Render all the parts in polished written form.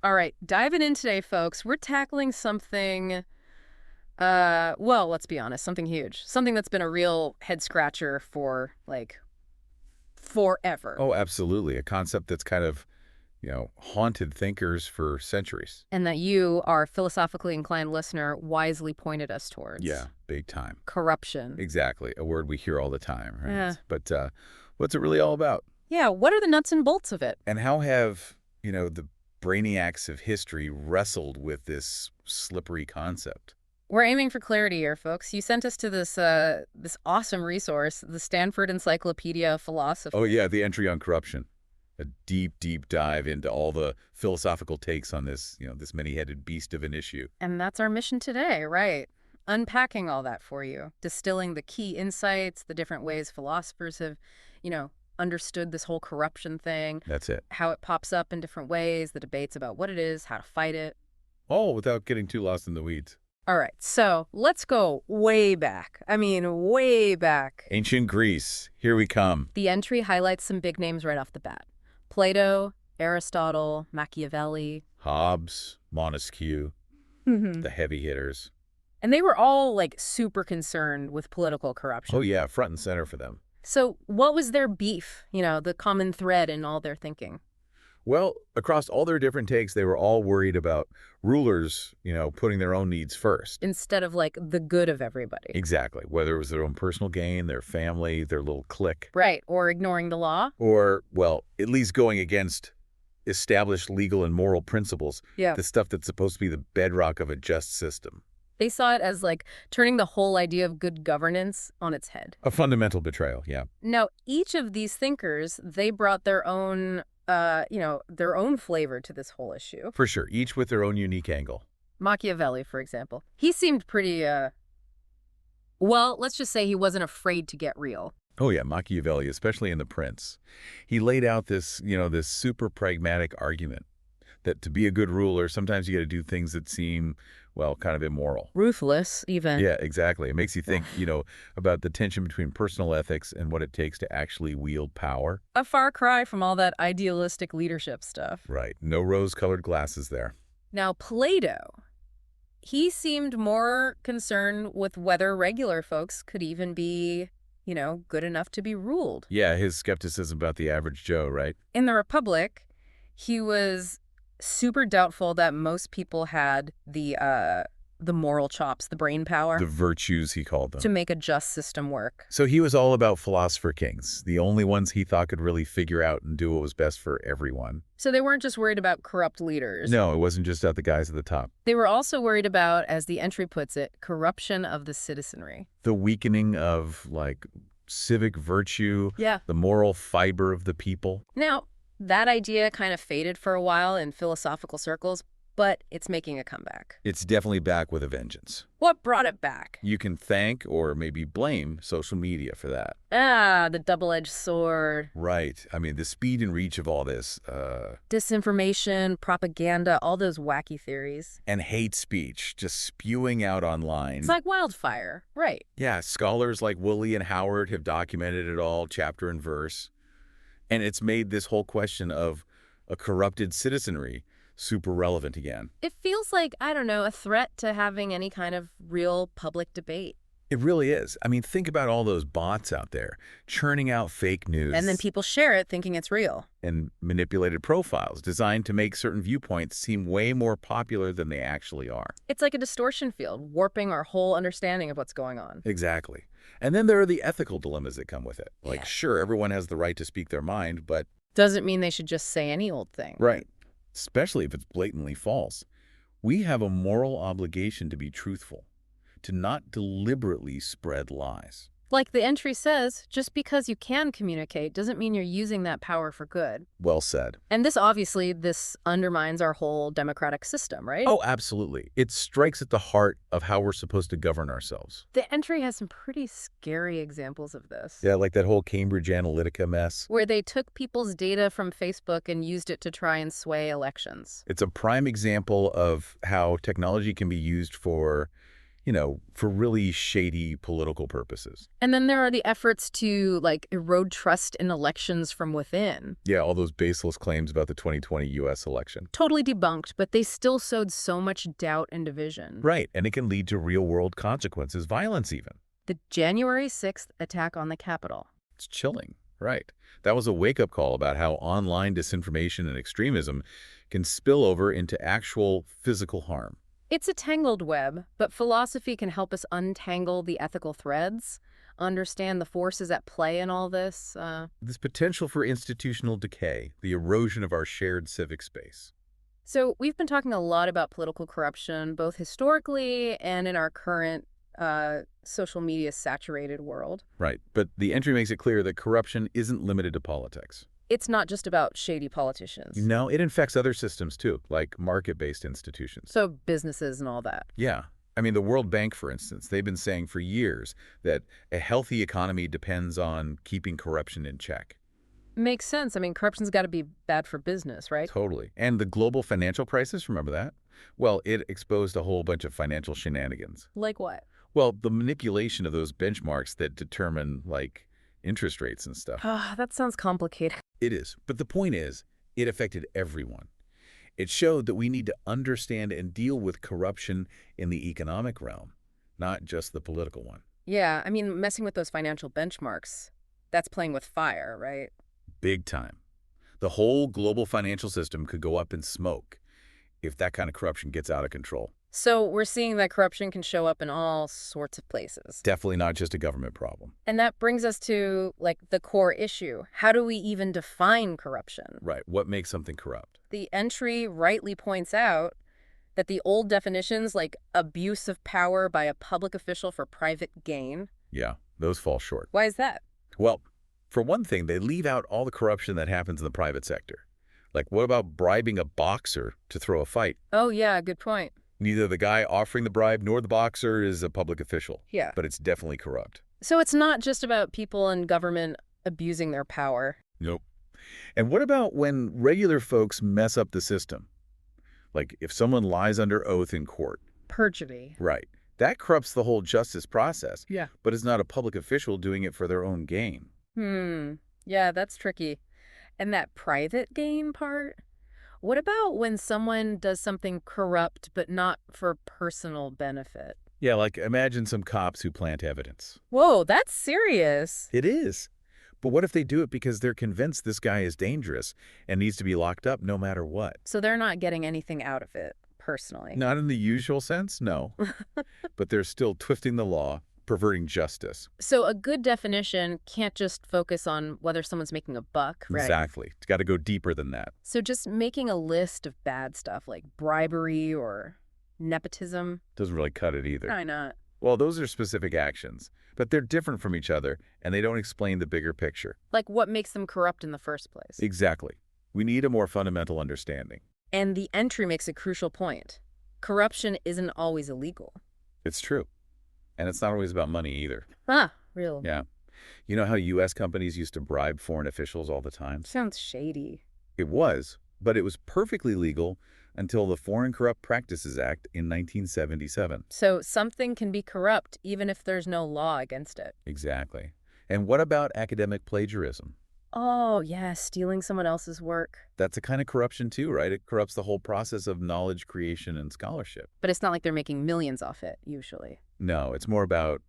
All right, diving in today, folks, we're tackling something, well, let's be honest, something huge. Something that's been a real head scratcher for, like, forever. Oh, absolutely. A concept that's kind of, haunted thinkers for centuries. And that you, our philosophically inclined listener, wisely pointed us towards. Yeah, big time. Corruption. Exactly. A word we hear all the time, Yeah. right? But what's it really all about? Yeah, what are the nuts and bolts of it? And how have, the brainiacs of history wrestled with this slippery concept? We're aiming for clarity here, folks. You sent us to this awesome resource, the Stanford Encyclopedia of Philosophy. Oh, yeah, the entry on corruption. A deep, deep dive into all the philosophical takes on this, this many-headed beast of an issue. And that's our mission today, right? Unpacking all that for you, distilling the key insights, the different ways philosophers have, you know, understood this whole corruption thing, That's it. how it pops up in different ways, the debates about what it is, how to fight it. All without getting too lost in the weeds. All right, so let's go way back. I mean, way back. Ancient Greece, here we come. The entry highlights some big names right off the bat. Plato, Aristotle, Machiavelli. Hobbes, Montesquieu, And the heavy hitters. they were all, like, super concerned with political corruption. Oh, yeah, front and center for them. So what was their beef, the common thread in all their thinking? Well, across all their different takes, they were all worried about rulers, putting their own needs first. Instead of, like, the good of everybody. Exactly. Whether it was their own personal gain, their family, their little clique, Right, or ignoring the law. or, well, at least going against established legal and moral principles, Yeah. the stuff that's supposed to be the bedrock of a just system. They saw it as, like, turning the whole idea of good governance on its head. A fundamental betrayal, yeah. Now, each of these thinkers, they brought their own flavor to this whole issue. For sure, each with their own unique angle. Machiavelli, for example. He seemed pretty, well, let's just say he wasn't afraid to get real. Oh yeah, Machiavelli, especially in The Prince. He laid out this, this super pragmatic argument that to be a good ruler, sometimes you got to do things that seem, well, kind of immoral. Ruthless, even. Yeah, exactly. It makes you think, about the tension between personal ethics and what it takes to actually wield power. A far cry from all that idealistic leadership stuff. Right. No rose-colored glasses there. Now, Plato, he seemed more concerned with whether regular folks could even be, good enough to be ruled. Yeah, his skepticism about the average Joe, right? In the Republic, he was super doubtful that most people had the moral chops, the brain power, The virtues, he called to them. make a just system work. So he was all about philosopher kings, the only ones he thought could really figure out and do what was best for everyone. So they weren't just worried about corrupt leaders. No, it wasn't just about the guys at the top. They were also worried about, as the entry puts it, corruption of the citizenry. The weakening of, like, civic virtue, Yeah. the moral fiber of the people. Now, that idea kind of faded for a while in philosophical circles, but it's making a comeback. It's definitely back with a vengeance. What brought it back? You can thank or maybe blame social media for that. The double-edged sword. Right. I mean, the speed and reach of all this, Disinformation, propaganda, all those wacky theories. and hate speech just spewing out online. It's like wildfire. Right. Yeah, scholars like Woolley and Howard have documented it all, chapter and verse. And it's made this whole question of a corrupted citizenry super relevant again. It feels like, I don't know, a threat to having any kind of real public debate. It really is. I mean, think about all those bots out there churning out fake news. And then people share it thinking it's real. And manipulated profiles designed to make certain viewpoints seem way more popular than they actually are. It's like a distortion field, warping our whole understanding of what's going on. Exactly. And then there are the ethical dilemmas that come with it. Like, Yeah. sure, everyone has the right to speak their mind, but... Doesn't mean they should just say any old thing. Right. Especially if it's blatantly false. We have a moral obligation to be truthful, to not deliberately spread lies. Like the entry says, just because you can communicate doesn't mean you're using that power for good. Well said. And this undermines our whole democratic system, right? Oh, absolutely. It strikes at the heart of how we're supposed to govern ourselves. The entry has some pretty scary examples of this. Yeah, like that whole Cambridge Analytica mess. Where they took people's data from Facebook and used it to try and sway elections. It's a prime example of how technology can be used for, for really shady political purposes. And then there are the efforts to, like, erode trust in elections from within. Yeah, all those baseless claims about the 2020 U.S. election. Totally debunked, but they still sowed so much doubt and division. Right, and it can lead to real-world consequences, violence even. The January 6th attack on the Capitol. It's chilling, right? That was a wake-up call about how online disinformation and extremism can spill over into actual physical harm. It's a tangled web, but philosophy can help us untangle the ethical threads, understand the forces at play in all this. This potential for institutional decay, the erosion of our shared civic space. So we've been talking a lot about political corruption, both historically and in our current social media saturated world. Right, but the entry makes it clear that corruption isn't limited to politics. It's not just about shady politicians. No, it infects other systems too, like market-based institutions. So businesses and all that. Yeah. I mean, the World Bank, for instance, they've been saying for years that a healthy economy depends on keeping corruption in check. Makes sense. I mean, corruption's got to be bad for business, right? Totally. And the global financial crisis, remember that? Well, it exposed a whole bunch of financial shenanigans. Like what? Well, the manipulation of those benchmarks that determine, like, interest rates and stuff. That sounds complicated. It is. But the point is, it affected everyone. It showed that we need to understand and deal with corruption in the economic realm, not just the political one. Yeah, I mean, messing with those financial benchmarks, that's playing with fire, right? Big time. The whole global financial system could go up in smoke if that kind of corruption gets out of control. So we're seeing that corruption can show up in all sorts of places. Definitely not just a government problem. And that brings us to, like, the core issue. How do we even define corruption? Right. What makes something corrupt? The entry rightly points out that the old definitions, like abuse of power by a public official for private gain. Yeah, those fall short. Why is that? Well, for one thing, they leave out all the corruption that happens in the private sector. Like, what about bribing a boxer to throw a fight? Oh, yeah, good point. Neither the guy offering the bribe nor the boxer is a public official. Yeah. But it's definitely corrupt. So it's not just about people in government abusing their power. Nope. And what about when regular folks mess up the system? Like if someone lies under oath in court. Perjury. Right. That corrupts the whole justice process. Yeah. But it's not a public official doing it for their own gain. Yeah, that's tricky. And that private gain part? What about when someone does something corrupt but not for personal benefit? Yeah, like imagine some cops who plant evidence. Whoa, that's serious. It is. But what if they do it because they're convinced this guy is dangerous and needs to be locked up no matter what? So they're not getting anything out of it personally. Not in the usual sense, no. But they're still twisting the law, perverting justice. So a good definition can't just focus on whether someone's making a buck, right? Exactly. It's got to go deeper than that. So just making a list of bad stuff like bribery or nepotism. Doesn't really cut it either. Why not? Well, those are specific actions, but they're different from each other, and they don't explain the bigger picture. Like what makes them corrupt in the first place? Exactly. We need a more fundamental understanding. And the entry makes a crucial point. Corruption isn't always illegal. It's true. And it's not always about money either. Real. Yeah. You know how U.S. companies used to bribe foreign officials all the time? Sounds shady. It was, but it was perfectly legal until the Foreign Corrupt Practices Act in 1977. So something can be corrupt even if there's no law against it. Exactly. And what about academic plagiarism? Oh, yeah, stealing someone else's work. That's a kind of corruption too, right? It corrupts the whole process of knowledge creation and scholarship. But it's not like they're making millions off it, usually. No, it's more about,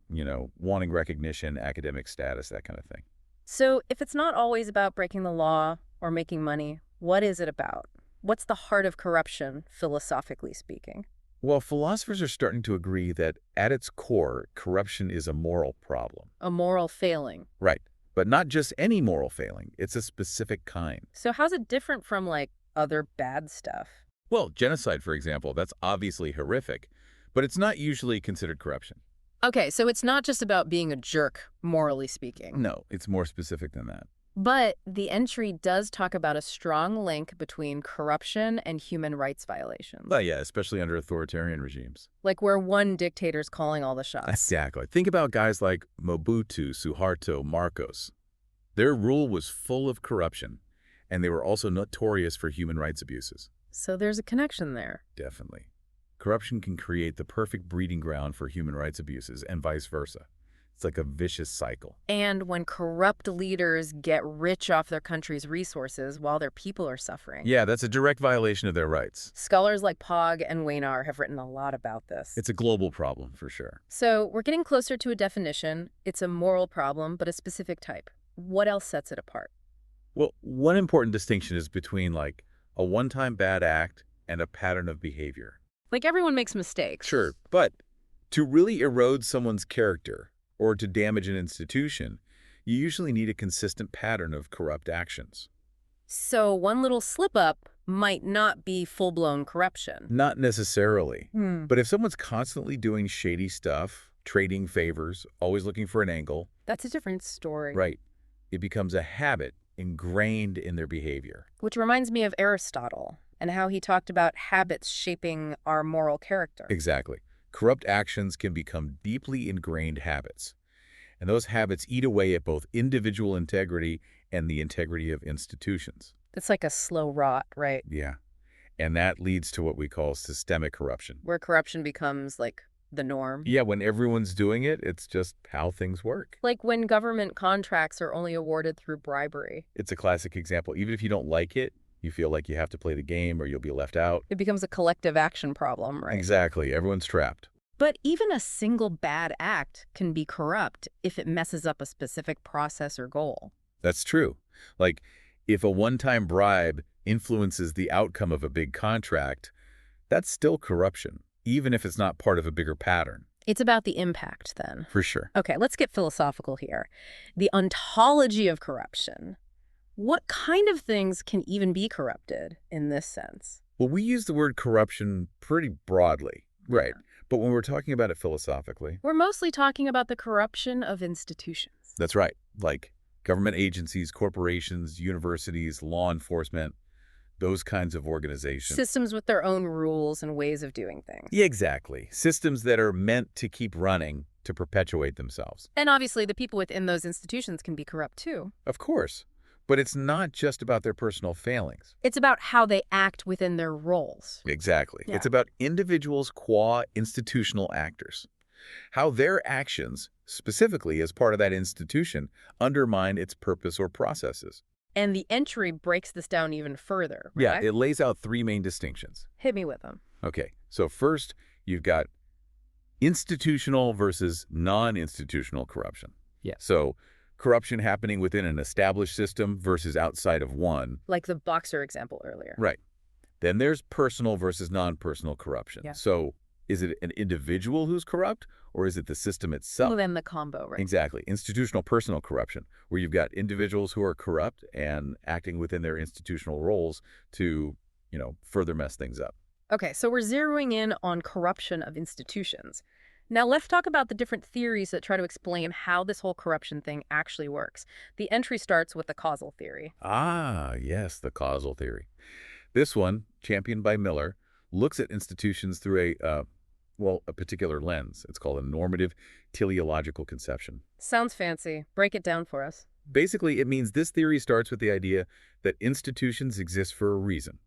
wanting recognition, academic status, that kind of thing. So if it's not always about breaking the law or making money, what is it about? What's the heart of corruption, philosophically speaking? Well, philosophers are starting to agree that at its core, corruption is a moral problem. A moral failing. Right. But not just any moral failing. It's a specific kind. So how's it different from, like, other bad stuff? Well, genocide, for example, that's obviously horrific, but it's not usually considered corruption. Okay, so it's not just about being a jerk, morally speaking. No, it's more specific than that. But the entry does talk about a strong link between corruption and human rights violations. Well, yeah, especially under authoritarian regimes. Like where one dictator's calling all the shots. Exactly. Think about guys like Mobutu, Suharto, Marcos. Their rule was full of corruption, and they were also notorious for human rights abuses. So there's a connection there. Definitely. Corruption can create the perfect breeding ground for human rights abuses and vice versa. It's like a vicious cycle. And when corrupt leaders get rich off their country's resources while their people are suffering. Yeah, that's a direct violation of their rights. Scholars like Pog and Waynar have written a lot about this. It's a global problem, for sure. So we're getting closer to a definition. It's a moral problem, but a specific type. What else sets it apart? Well, one important distinction is between, like, a one-time bad act and a pattern of behavior. Like, everyone makes mistakes. Sure, but to really erode someone's character or to damage an institution, you usually need a consistent pattern of corrupt actions. So one little slip-up might not be full-blown corruption. Not necessarily. Hmm. But if someone's constantly doing shady stuff, trading favors, always looking for an angle, That's a different story. right, it becomes a habit ingrained in their behavior. Which reminds me of Aristotle and how he talked about habits shaping our moral character. Exactly. Corrupt actions can become deeply ingrained habits. And those habits eat away at both individual integrity and the integrity of institutions. It's like a slow rot, right? Yeah. And that leads to what we call systemic corruption. Where corruption becomes like the norm. Yeah, when everyone's doing it, it's just how things work. Like when government contracts are only awarded through bribery. It's a classic example. Even if you don't like it, you feel like you have to play the game or you'll be left out. It becomes a collective action problem, right? Exactly. Everyone's trapped. But even a single bad act can be corrupt if it messes up a specific process or goal. That's true. Like, if a one-time bribe influences the outcome of a big contract, that's still corruption, even if it's not part of a bigger pattern. It's about the impact, then. For sure. Okay, let's get philosophical here. The ontology of corruption. What kind of things can even be corrupted in this sense? Well, we use the word corruption pretty broadly, right? But when we're talking about it philosophically, We're mostly talking about the corruption of institutions. that's right. Like government agencies, corporations, universities, law enforcement, those kinds of organizations. Systems with their own rules and ways of doing things. Yeah, exactly. Systems that are meant to keep running to perpetuate themselves. And obviously, the people within those institutions can be corrupt too. Of course. But it's not just about their personal failings. It's about how they act within their roles. Exactly. Yeah. It's about individuals qua institutional actors. How their actions, specifically as part of that institution, undermine its purpose or processes. And the entry breaks this down even further. Yeah, right? it lays out three main distinctions. Hit me with them. Okay, so first, you've got institutional versus non-institutional corruption. Yeah. So corruption happening within an established system versus outside of one. Like the boxer example earlier. Right. Then there's personal versus non-personal corruption. Yeah. So is it an individual who's corrupt, or is it the system itself? Well, then the combo, right? Exactly. Institutional personal corruption, where you've got individuals who are corrupt and acting within their institutional roles to, further mess things up. Okay, so we're zeroing in on corruption of institutions. Now let's talk about the different theories that try to explain how this whole corruption thing actually works. The entry starts with the causal theory. Ah, yes, the causal theory. This one, championed by Miller, looks at institutions through a particular lens. It's called a normative teleological conception. Sounds fancy. Break it down for us. Basically, it means this theory starts with the idea that institutions exist for a reason,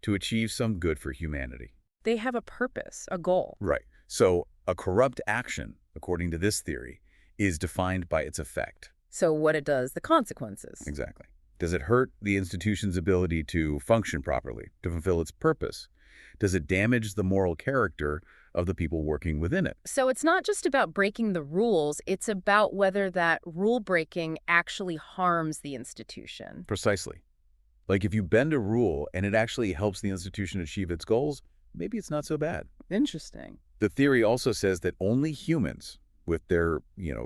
to achieve some good for humanity. They have a purpose, a goal. Right. So a corrupt action, according to this theory, is defined by its effect. So what it does, the consequences. Exactly. Does it hurt the institution's ability to function properly, to fulfill its purpose? Does it damage the moral character of the people working within it? So it's not just about breaking the rules, it's about whether that rule breaking actually harms the institution. Precisely. Like if you bend a rule and it actually helps the institution achieve its goals, maybe it's not so bad. Interesting. The theory also says that only humans, with their,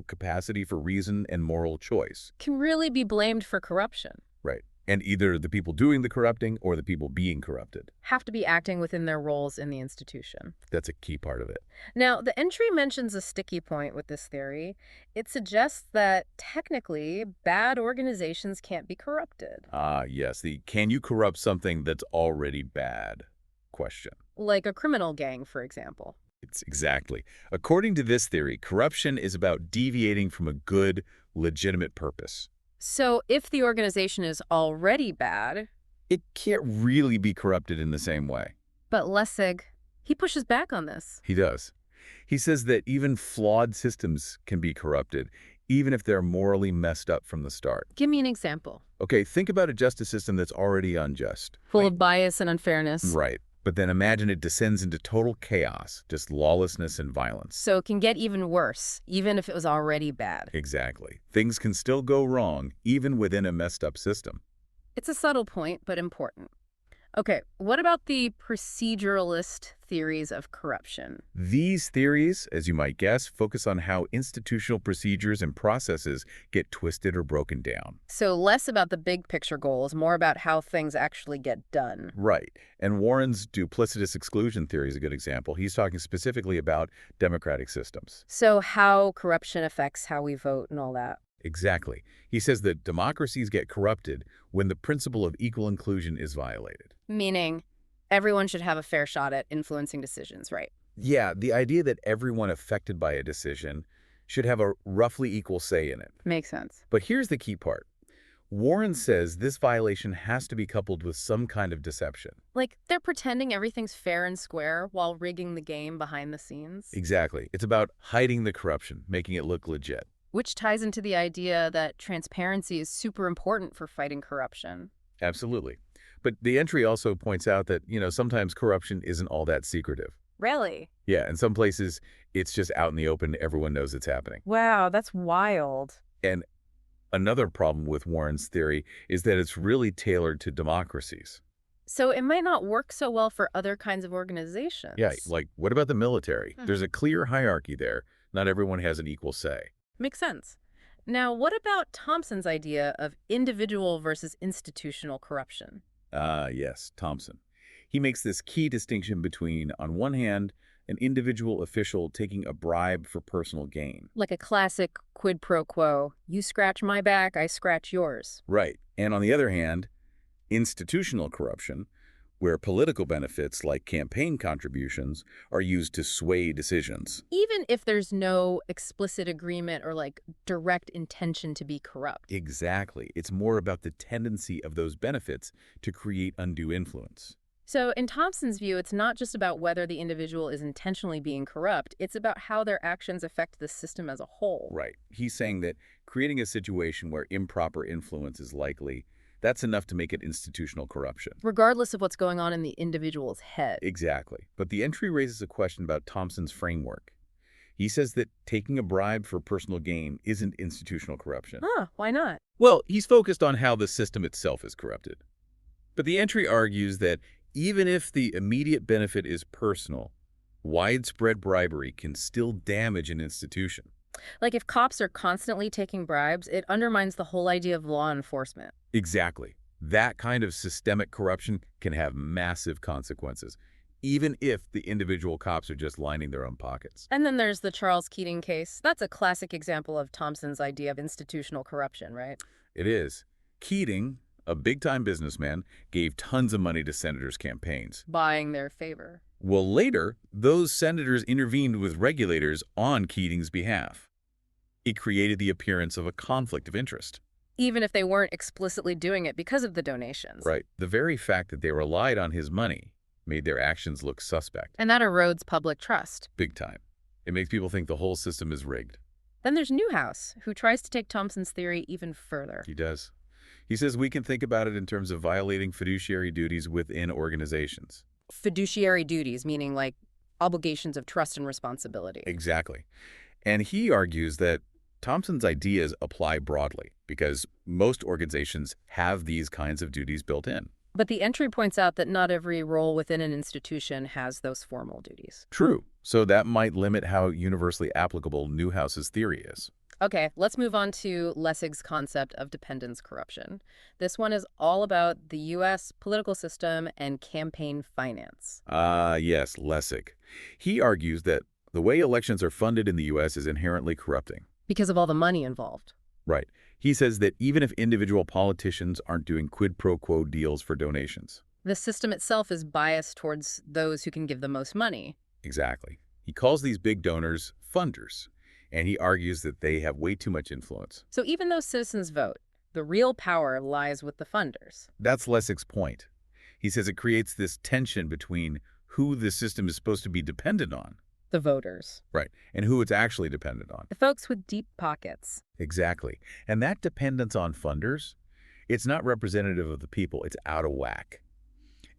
capacity for reason and moral choice, Can really be blamed for corruption. right, and either the people doing the corrupting or the people being corrupted. Have to be acting within their roles in the institution. That's a key part of it. Now, the entry mentions a sticky point with this theory. It suggests that technically bad organizations can't be corrupted. Ah, yes, the can you corrupt something that's already bad question. Like a criminal gang, for example. It's exactly. According to this theory, corruption is about deviating from a good, legitimate purpose. So if the organization is already bad, It can't really be corrupted in the same way. but Lessig, He pushes back on this. He does. He says that even flawed systems can be corrupted, even if they're morally messed up from the start. Give me an example. Okay, think about a justice system that's already unjust. Full of bias and unfairness. Right. But then imagine it descends into total chaos, just lawlessness and violence. So it can get even worse, even if it was already bad. Exactly. Things can still go wrong, even within a messed up system. It's a subtle point, but important. Okay, what about the proceduralist theories of corruption? These theories, as you might guess, focus on how institutional procedures and processes get twisted or broken down. So less about the big picture goals, more about how things actually get done. Right. And Warren's duplicitous exclusion theory is a good example. He's talking specifically about democratic systems. So how corruption affects how we vote and all that. Exactly. He says that democracies get corrupted when the principle of equal inclusion is violated. Meaning, everyone should have a fair shot at influencing decisions, right? Yeah, the idea that everyone affected by a decision should have a roughly equal say in it. Makes sense. But here's the key part. Warren says this violation has to be coupled with some kind of deception. Like, they're pretending everything's fair and square while rigging the game behind the scenes. Exactly. It's about hiding the corruption, making it look legit. Which ties into the idea that transparency is super important for fighting corruption. Absolutely. But the entry also points out that, sometimes corruption isn't all that secretive. Really? Yeah, in some places, it's just out in the open. Everyone knows it's happening. Wow, that's wild. And another problem with Warren's theory is that it's really tailored to democracies. So it might not work so well for other kinds of organizations. Yeah, like what about the military? There's a clear hierarchy there. Not everyone has an equal say. Makes sense. Now, what about Thompson's idea of individual versus institutional corruption? Yes, Thompson. He makes this key distinction between, on one hand, an individual official taking a bribe for personal gain. Like a classic quid pro quo. You scratch my back, I scratch yours. Right. And on the other hand, institutional corruption, where political benefits like campaign contributions are used to sway decisions. Even if there's no explicit agreement or direct intention to be corrupt. Exactly. It's more about the tendency of those benefits to create undue influence. So in Thompson's view, it's not just about whether the individual is intentionally being corrupt. It's about how their actions affect the system as a whole. Right. He's saying that creating a situation where improper influence is likely, that's enough to make it institutional corruption. Regardless of what's going on in the individual's head. Exactly. But the entry raises a question about Thompson's framework. He says that taking a bribe for personal gain isn't institutional corruption. Huh, why not? Well, he's focused on how the system itself is corrupted. But the entry argues that even if the immediate benefit is personal, widespread bribery can still damage an institution. Like if cops are constantly taking bribes, it undermines the whole idea of law enforcement. Exactly. That kind of systemic corruption can have massive consequences, even if the individual cops are just lining their own pockets. And then there's the Charles Keating case. That's a classic example of Thompson's idea of institutional corruption, right? It is. Keating, a big-time businessman, gave tons of money to senators' campaigns. Buying their favor. Well, later, those senators intervened with regulators on Keating's behalf. It created the appearance of a conflict of interest. Even if they weren't explicitly doing it because of the donations. Right. The very fact that they relied on his money made their actions look suspect. And that erodes public trust. Big time. It makes people think the whole system is rigged. Then there's Newhouse, who tries to take Thompson's theory even further. He does. He says we can think about it in terms of violating fiduciary duties within organizations. Fiduciary duties, meaning obligations of trust and responsibility. Exactly. And he argues that Thompson's ideas apply broadly because most organizations have these kinds of duties built in. But the entry points out that not every role within an institution has those formal duties. True. So that might limit how universally applicable Newhouse's theory is. Okay, let's move on to Lessig's concept of dependence corruption. This one is all about the U.S. political system and campaign finance. Yes, Lessig. He argues that the way elections are funded in the U.S. is inherently corrupting. Because of all the money involved. Right. He says that even if individual politicians aren't doing quid pro quo deals for donations. The system itself is biased towards those who can give the most money. Exactly. He calls these big donors funders, and he argues that they have way too much influence. So even though citizens vote, the real power lies with the funders. That's Lessig's point. He says it creates this tension between who the system is supposed to be dependent on. The voters. Right. And who it's actually dependent on. The folks with deep pockets. Exactly. And that dependence on funders, it's not representative of the people. It's out of whack.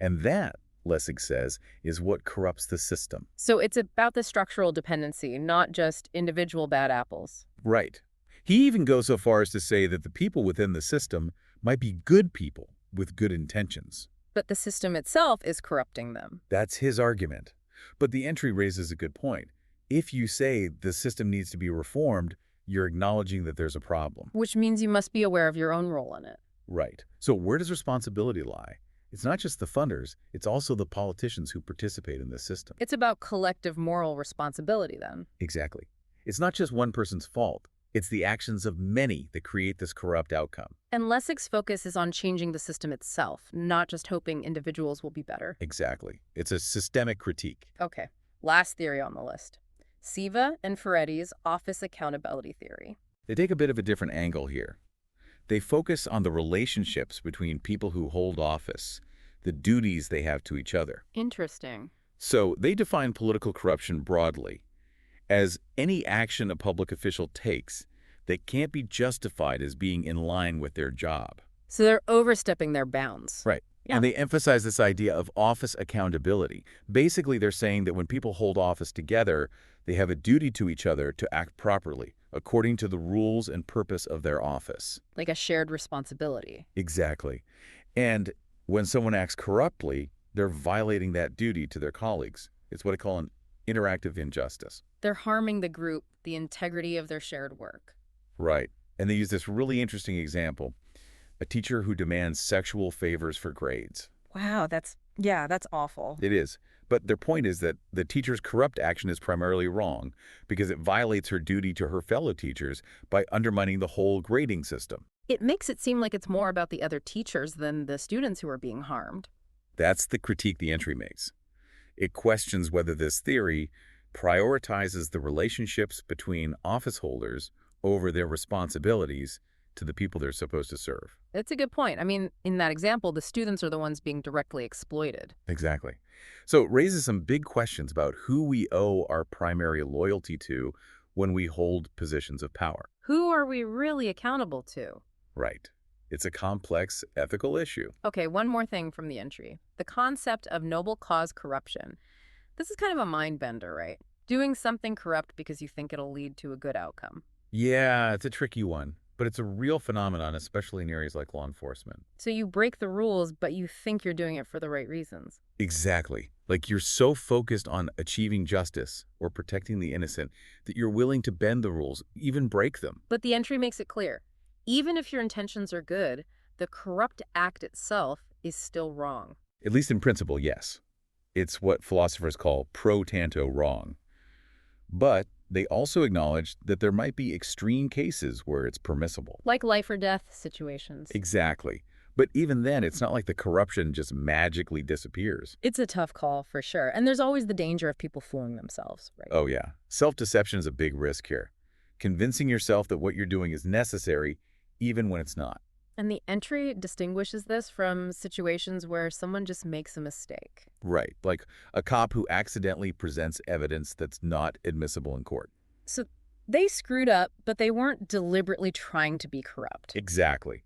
And that, Lessig says, is what corrupts the system. So it's about the structural dependency, not just individual bad apples. Right. He even goes so far as to say that the people within the system might be good people with good intentions. But the system itself is corrupting them. That's his argument. But the entry raises a good point. If you say the system needs to be reformed, you're acknowledging that there's a problem. Which means you must be aware of your own role in it. Right. So where does responsibility lie? It's not just the funders, it's also the politicians who participate in this system. It's about collective moral responsibility, then. Exactly. It's not just one person's fault. It's the actions of many that create this corrupt outcome. And Lessig's focus is on changing the system itself, not just hoping individuals will be better. Exactly. It's a systemic critique. Okay, last theory on the list. Siva and Ferretti's office accountability theory. They take a bit of a different angle here. They focus on the relationships between people who hold office, the duties they have to each other. Interesting. So they define political corruption broadly as any action a public official takes that can't be justified as being in line with their job. So they're overstepping their bounds. Right. Yeah. And they emphasize this idea of office accountability. Basically, they're saying that when people hold office together, they have a duty to each other to act properly, according to the rules and purpose of their office. Like a shared responsibility. Exactly. And when someone acts corruptly, they're violating that duty to their colleagues. It's what I call an interactive injustice. They're harming the group, the integrity of their shared work. Right. And they use this really interesting example. A teacher who demands sexual favors for grades. Wow, that's awful. It is. But their point is that the teacher's corrupt action is primarily wrong because it violates her duty to her fellow teachers by undermining the whole grading system. It makes it seem like it's more about the other teachers than the students who are being harmed. That's the critique the entry makes. It questions whether this theory prioritizes the relationships between office holders over their responsibilities to the people they're supposed to serve. It's a good point. I mean, in that example, the students are the ones being directly exploited. Exactly. So it raises some big questions about who we owe our primary loyalty to when we hold positions of power. Who are we really accountable to? Right. It's a complex ethical issue. Okay, one more thing from the entry. The concept of noble cause corruption. This is kind of a mind bender, right? Doing something corrupt because you think it'll lead to a good outcome. Yeah, it's a tricky one, but it's a real phenomenon, especially in areas like law enforcement. So you break the rules, but you think you're doing it for the right reasons. Exactly. Like you're so focused on achieving justice or protecting the innocent that you're willing to bend the rules, even break them. But the entry makes it clear. Even if your intentions are good, the corrupt act itself is still wrong. At least in principle, yes. It's what philosophers call pro tanto wrong. But they also acknowledge that there might be extreme cases where it's permissible. Like life or death situations. Exactly. But even then, it's not like the corruption just magically disappears. It's a tough call for sure. And there's always the danger of people fooling themselves, right? Oh yeah. Self-deception is a big risk here. Convincing yourself that what you're doing is necessary even when it's not. And the entry distinguishes this from situations where someone just makes a mistake. Right. Like a cop who accidentally presents evidence that's not admissible in court. So they screwed up, but they weren't deliberately trying to be corrupt. Exactly.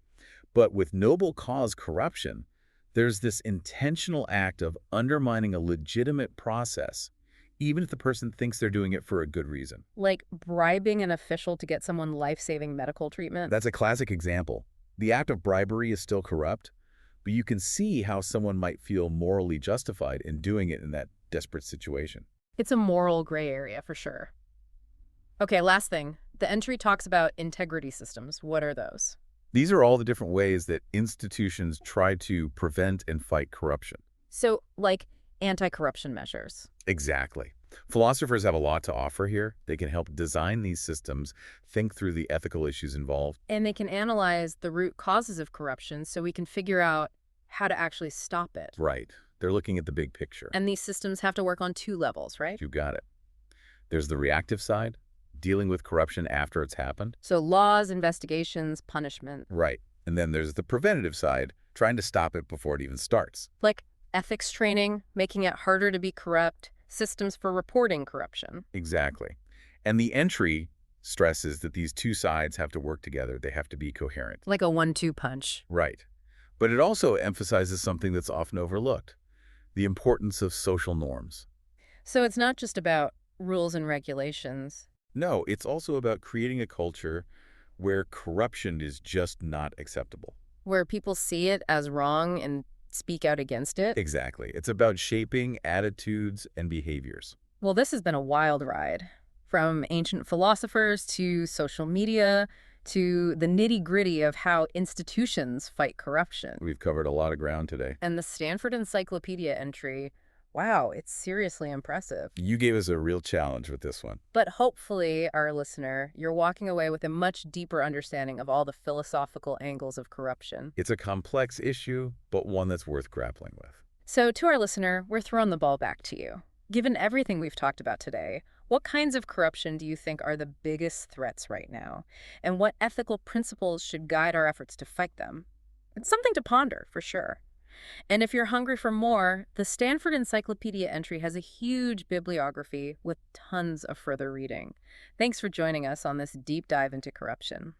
But with noble cause corruption, there's this intentional act of undermining a legitimate process, even if the person thinks they're doing it for a good reason. Like bribing an official to get someone life-saving medical treatment. That's a classic example. The act of bribery is still corrupt, but you can see how someone might feel morally justified in doing it in that desperate situation. It's a moral gray area for sure. Okay, last thing. The entry talks about integrity systems. What are those? These are all the different ways that institutions try to prevent and fight corruption. So, like anti-corruption measures. Exactly. Philosophers have a lot to offer here. They can help design these systems, think through the ethical issues involved. And they can analyze the root causes of corruption so we can figure out how to actually stop it. Right. They're looking at the big picture. And these systems have to work on two levels, right? You got it. There's the reactive side, dealing with corruption after it's happened. So laws, investigations, punishment. Right. And then there's the preventative side, trying to stop it before it even starts. Like Ethics training, making it harder to be corrupt, systems for reporting corruption. Exactly. And the entry stresses that these two sides have to work together. They have to be coherent. Like a 1-2 punch. Right. But it also emphasizes something that's often overlooked, the importance of social norms. So it's not just about rules and regulations. No, it's also about creating a culture where corruption is just not acceptable. Where people see it as wrong and speak out against it. Exactly. It's about shaping attitudes and behaviors. Well, this has been a wild ride. From ancient philosophers to social media to the nitty-gritty of how institutions fight corruption. We've covered a lot of ground today. And the Stanford Encyclopedia entry, wow, it's seriously impressive. You gave us a real challenge with this one. But hopefully, our listener, you're walking away with a much deeper understanding of all the philosophical angles of corruption. It's a complex issue, but one that's worth grappling with. So to our listener, we're throwing the ball back to you. Given everything we've talked about today, what kinds of corruption do you think are the biggest threats right now? And what ethical principles should guide our efforts to fight them? It's something to ponder, for sure. And if you're hungry for more, the Stanford Encyclopedia entry has a huge bibliography with tons of further reading. Thanks for joining us on this deep dive into corruption.